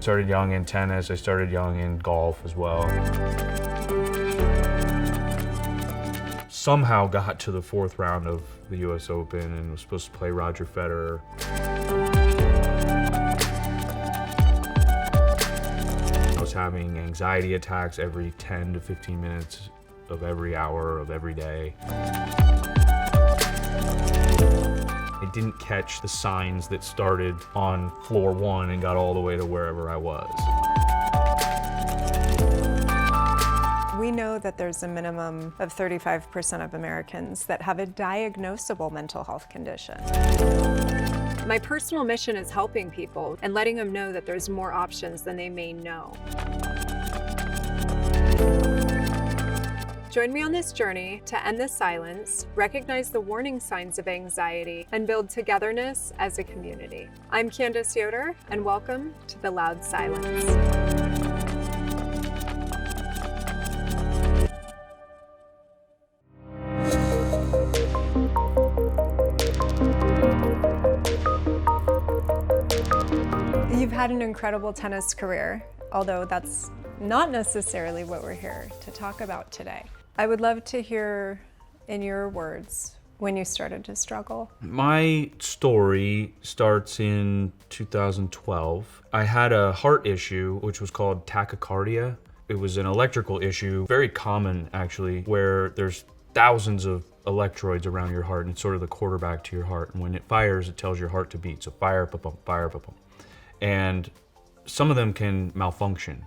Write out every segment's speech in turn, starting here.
started young in tennis, I started young in golf as well. Somehow got to the fourth round of the US Open and was supposed to play Roger Federer. I was having anxiety attacks every 10 to 15 minutes of every hour of every day. I didn't catch the signs that started on floor 1 and got all the way to wherever I was. We know that there's a minimum of 35% of Americans that have a diagnosable mental health condition. My personal mission is helping people and letting them know that there's more options than they may know. Join me on this journey to end the silence, recognize the warning signs of anxiety, and build togetherness as a community. I'm Candace Yoder, and welcome to The Loud Silence. You've had an incredible tennis career, although that's not necessarily what we're here to talk about today. I would love to hear, in your words, when you started to struggle. My story starts in 2012. I had a heart issue, which was called tachycardia. It was an electrical issue, very common actually, where there's thousands of electrodes around your heart, and it's sort of the quarterback to your heart. And when it fires, it tells your heart to beat. So fire, pa-pum, fire, pa-pum. And some of them can malfunction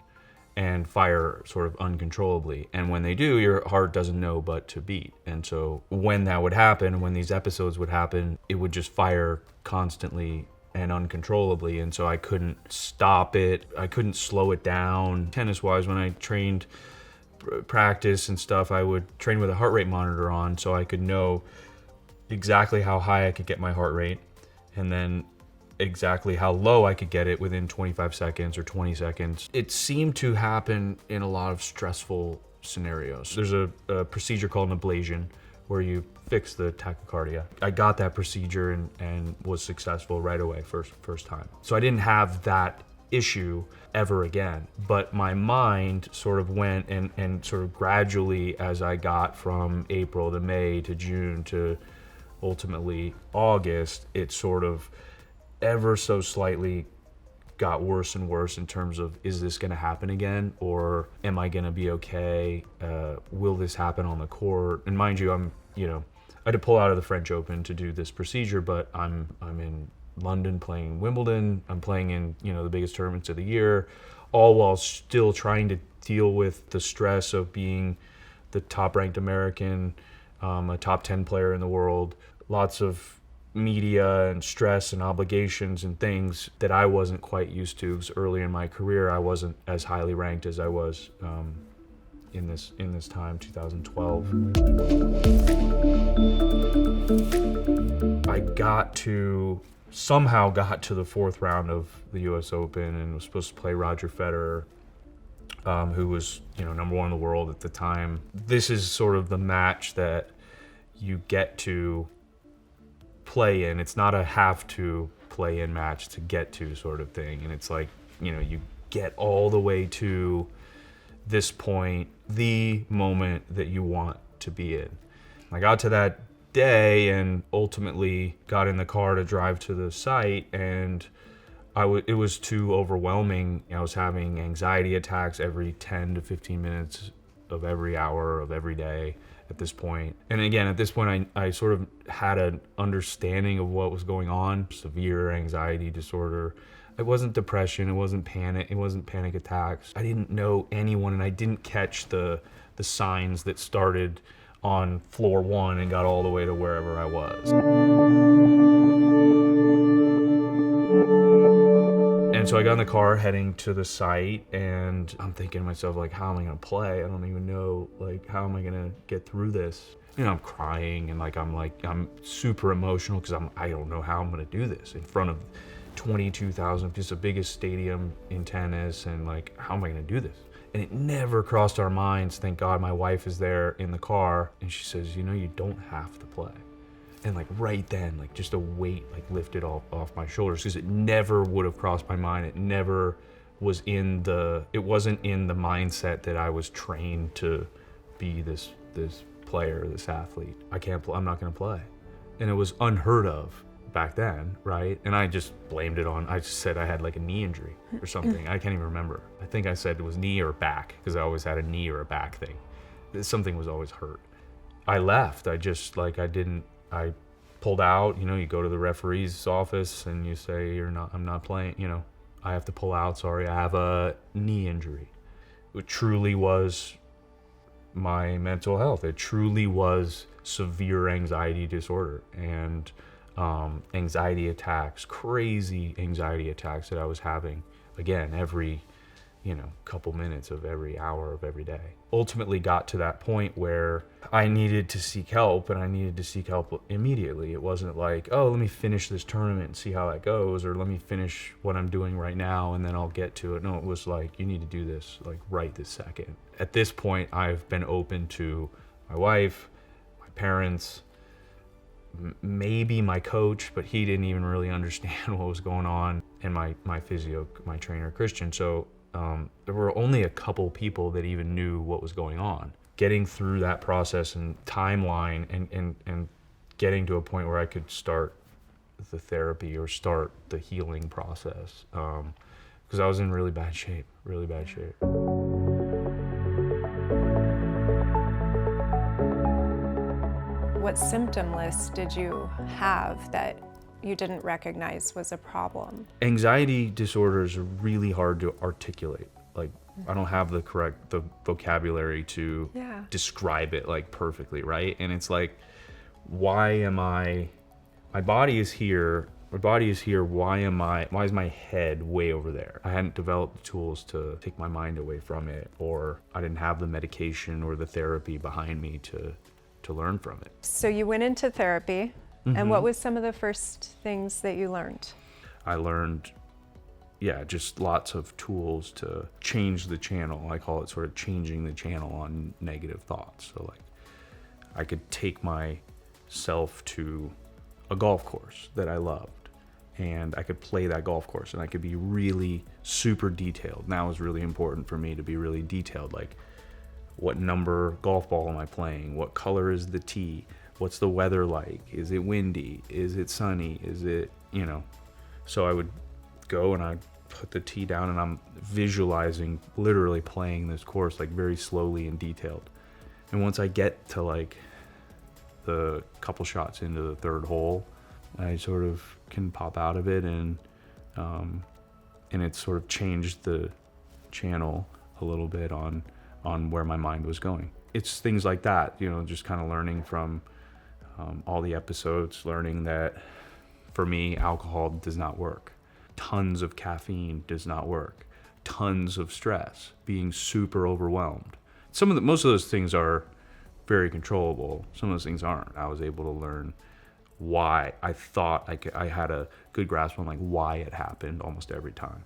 and fire sort of uncontrollably. And when they do, your heart doesn't know but to beat. And so when that would happen, when these episodes would happen, it would just fire constantly and uncontrollably. And so I couldn't stop it. I couldn't slow it down. Tennis-wise, when I trained practice and stuff, I would train with a heart rate monitor on so I could know exactly how high I could get my heart rate and then exactly how low I could get it within 25 seconds or 20 seconds. It seemed to happen in a lot of stressful scenarios. There's a procedure called an ablation where you fix the tachycardia. I got that procedure and was successful right away, first time. So I didn't have that issue ever again, but my mind sort of went and sort of gradually, as I got from April to May to June to ultimately August, it sort of ever so slightly got worse and worse in terms of, is this going to happen again, or am I going to be okay? Will this happen on the court? And mind you, I had to pull out of the French Open to do this procedure, but I'm in London playing Wimbledon. I'm playing in the biggest tournaments of the year, all while still trying to deal with the stress of being the top-ranked American, a top 10 player in the world. Lots of media and stress and obligations and things that I wasn't quite used to, because early in my career I wasn't as highly ranked as I was in this time, 2012. I somehow got to the fourth round of the US Open and was supposed to play Roger Federer, who was number 1 in the world at the time. This is sort of the match that you get to play in. It's not a have to play in match to get to sort of thing. And it's like, you get all the way to this point, the moment that you want to be in. I got to that day and ultimately got in the car to drive to the site, and it was too overwhelming. I was having anxiety attacks every 10 to 15 minutes of every hour of every day at this point. And again, at this point, I sort of had an understanding of what was going on. Severe anxiety disorder. It wasn't depression, it wasn't panic attacks. I didn't know anyone, and I didn't catch the signs that started on floor 1 and got all the way to wherever I was. And so I got in the car heading to the site, and I'm thinking to myself, like, how am I gonna play? I don't even know, how am I gonna get through this? I'm crying, and I'm super emotional because I don't know how I'm gonna do this in front of 22,000, just the biggest stadium in tennis, and how am I gonna do this? And it never crossed our minds. Thank God my wife is there in the car, and she says, you don't have to play. And right then, just a weight lifted off my shoulders, because it never would have crossed my mind. It never it wasn't in the mindset that I was trained to be this player, this athlete. I'm not gonna play. And it was unheard of back then, right? And I just blamed it on, I just said I had like a knee injury or something. I can't even remember. I think I said it was knee or back, because I always had a knee or a back thing. Something was always hurt. I left. I pulled out. You go to the referee's office and you say, I'm not playing, I have to pull out, sorry, I have a knee injury. It truly was my mental health. It truly was severe anxiety disorder and anxiety attacks, crazy anxiety attacks that I was having, again, every couple minutes of every hour of every day. Ultimately got to that point where I needed to seek help, and I needed to seek help immediately. It wasn't like, oh, let me finish this tournament and see how that goes, or let me finish what I'm doing right now and then I'll get to it. No, it was like, you need to do this like right this second. At this point, I've been open to my wife, my parents, maybe my coach, but he didn't even really understand what was going on, and my physio, my trainer, Christian. So there were only a couple people that even knew what was going on. Getting through that process and timeline and getting to a point where I could start the therapy or start the healing process, because I was in really bad shape. What symptom list did you have that you didn't recognize was a problem? Anxiety disorders are really hard to articulate. Like, I don't have the vocabulary to describe it like perfectly, right? And it's like, my body is here, why is my head way over there? I hadn't developed the tools to take my mind away from it, or I didn't have the medication or the therapy behind me to learn from it. So you went into therapy, and what was some of the first things that you learned? I learned, just lots of tools to change the channel. I call it sort of changing the channel on negative thoughts. So like, I could take myself to a golf course that I loved, and I could play that golf course, and I could be really super detailed. Now it's really important for me to be really detailed, like, what number golf ball am I playing? What color is the tee? What's the weather like? Is it windy? Is it sunny? Is it, So I would go and I'd put the tee down, and I'm visualizing literally playing this course like very slowly and detailed. And once I get to like the couple shots into the third hole, I sort of can pop out of it, and it sort of changed the channel a little bit on where my mind was going. It's things like that, just kind of learning from all the episodes, learning that for me, alcohol does not work. Tons of caffeine does not work. Tons of stress, being super overwhelmed. Most of those things are very controllable. Some of those things aren't. I was able to learn why. I thought I had a good grasp on like why it happened almost every time.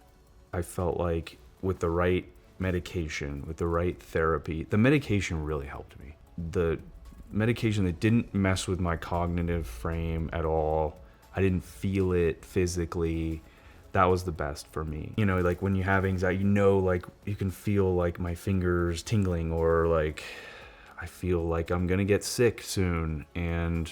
I felt like with the right medication, with the right therapy, the medication really helped me. The medication that didn't mess with my cognitive frame at all, I didn't feel it physically, that was the best for me. Like when you have anxiety, like you can feel like my fingers tingling, or like I feel like I'm gonna get sick soon, and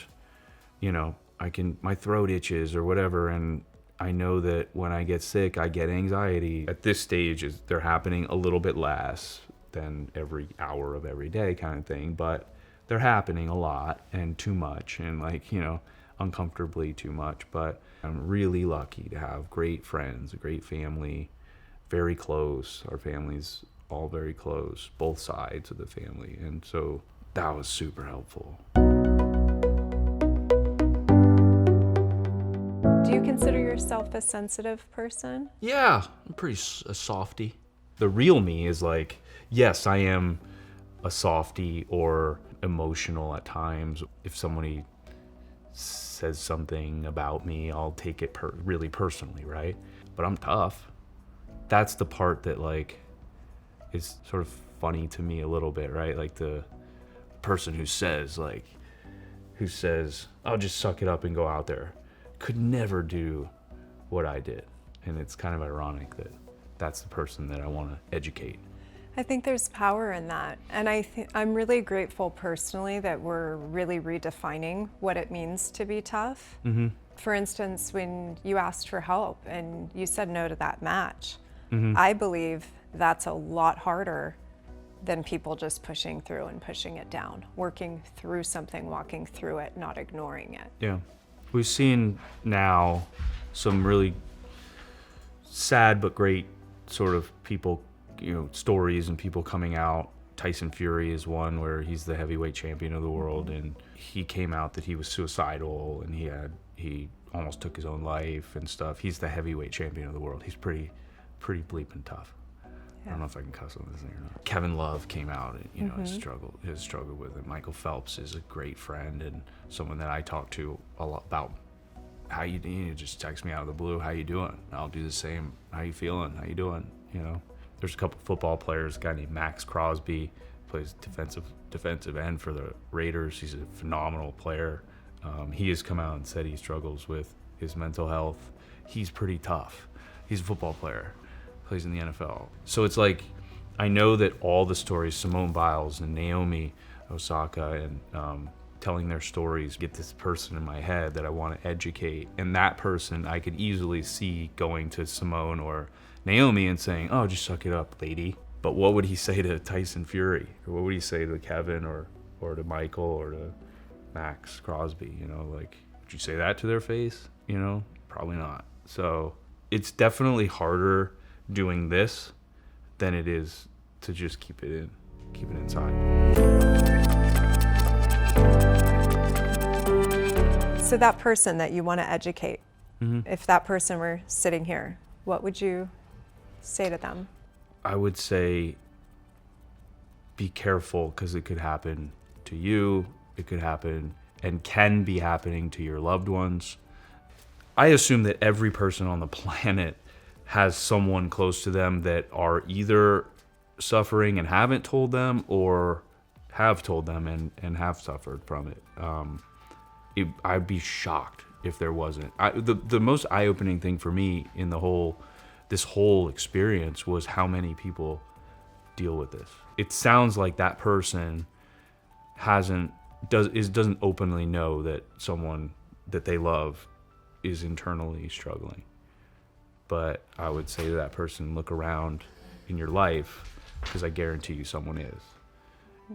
my throat itches or whatever, and I know that when I get sick, I get anxiety. At this stage, they're happening a little bit less than every hour of every day kind of thing, but they're happening a lot and too much, and uncomfortably too much. But I'm really lucky to have great friends, a great family, very close. Our family's all very close, both sides of the family, and so that was super helpful. Do you consider yourself a sensitive person? Yeah, I'm pretty a softie. The real me is like, yes, I am a softie or emotional at times. If somebody says something about me, I'll take it really personally, right? But I'm tough. That's the part that like is sort of funny to me a little bit, right? Like the person who says, I'll just suck it up and go out there, could never do what I did. And it's kind of ironic that that's the person that I want to educate. I think there's power in that. And I'm really grateful personally that we're really redefining what it means to be tough. Mm-hmm. For instance, when you asked for help and you said no to that match, Mm-hmm. I believe that's a lot harder than people just pushing through and pushing it down, working through something, walking through it, not ignoring it. Yeah. We've seen now some really sad but great sort of people, stories and people coming out. Tyson Fury is one where he's the heavyweight champion of the world, and he came out that he was suicidal and he almost took his own life and stuff. He's the heavyweight champion of the world. He's pretty bleeping tough. I don't know if I can cuss on this thing or not. Kevin Love came out and, has struggled with it. Michael Phelps is a great friend and someone that I talk to a lot about how you just text me out of the blue, how you doing? I'll do the same. How you feeling? How you doing? There's a couple football players, a guy named Max Crosby, plays defensive end for the Raiders. He's a phenomenal player. He has come out and said he struggles with his mental health. He's pretty tough. He's a football player. Plays in the NFL. So it's like, I know that all the stories, Simone Biles and Naomi Osaka, and telling their stories, get this person in my head that I want to educate. And that person, I could easily see going to Simone or Naomi and saying, oh, just suck it up, lady. But what would he say to Tyson Fury? Or what would he say to Kevin or to Michael or to Max Crosby? Would you say that to their face? Probably not. So it's definitely harder doing this than it is to just keep it inside. So that person that you want to educate, Mm-hmm. if that person were sitting here, what would you say to them? I would say be careful, because it could happen to you, it could happen and can be happening to your loved ones. I assume that every person on the planet has someone close to them that are either suffering and haven't told them, or have told them and have suffered from it. I'd be shocked if there wasn't. The most eye-opening thing for me in this whole experience was how many people deal with this. It sounds like that person doesn't openly know that someone that they love is internally struggling. But I would say to that person, look around in your life, because I guarantee you someone is.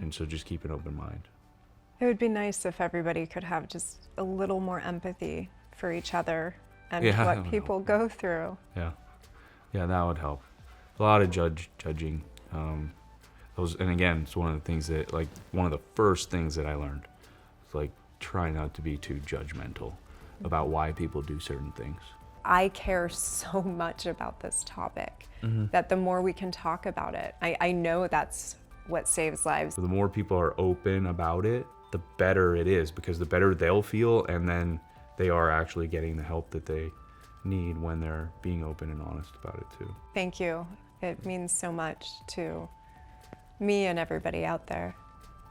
And so just keep an open mind. It would be nice if everybody could have just a little more empathy for each other and what people go through. Yeah, that would help. A lot of judging. And again, it's one of the things that, one of the first things that I learned was try not to be too judgmental about why people do certain things. I care so much about this topic that the more we can talk about it, I know that's what saves lives. So the more people are open about it, the better it is, because the better they'll feel, and then they are actually getting the help that they need when they're being open and honest about it too. Thank you. It means so much to me and everybody out there.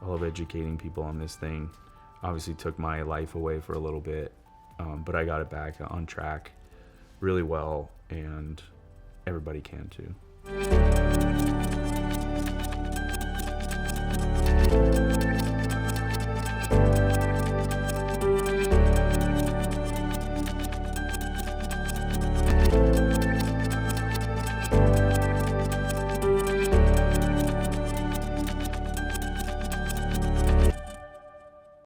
I love educating people on this thing. Obviously took my life away for a little bit, but I got it back on track really well, and everybody can too.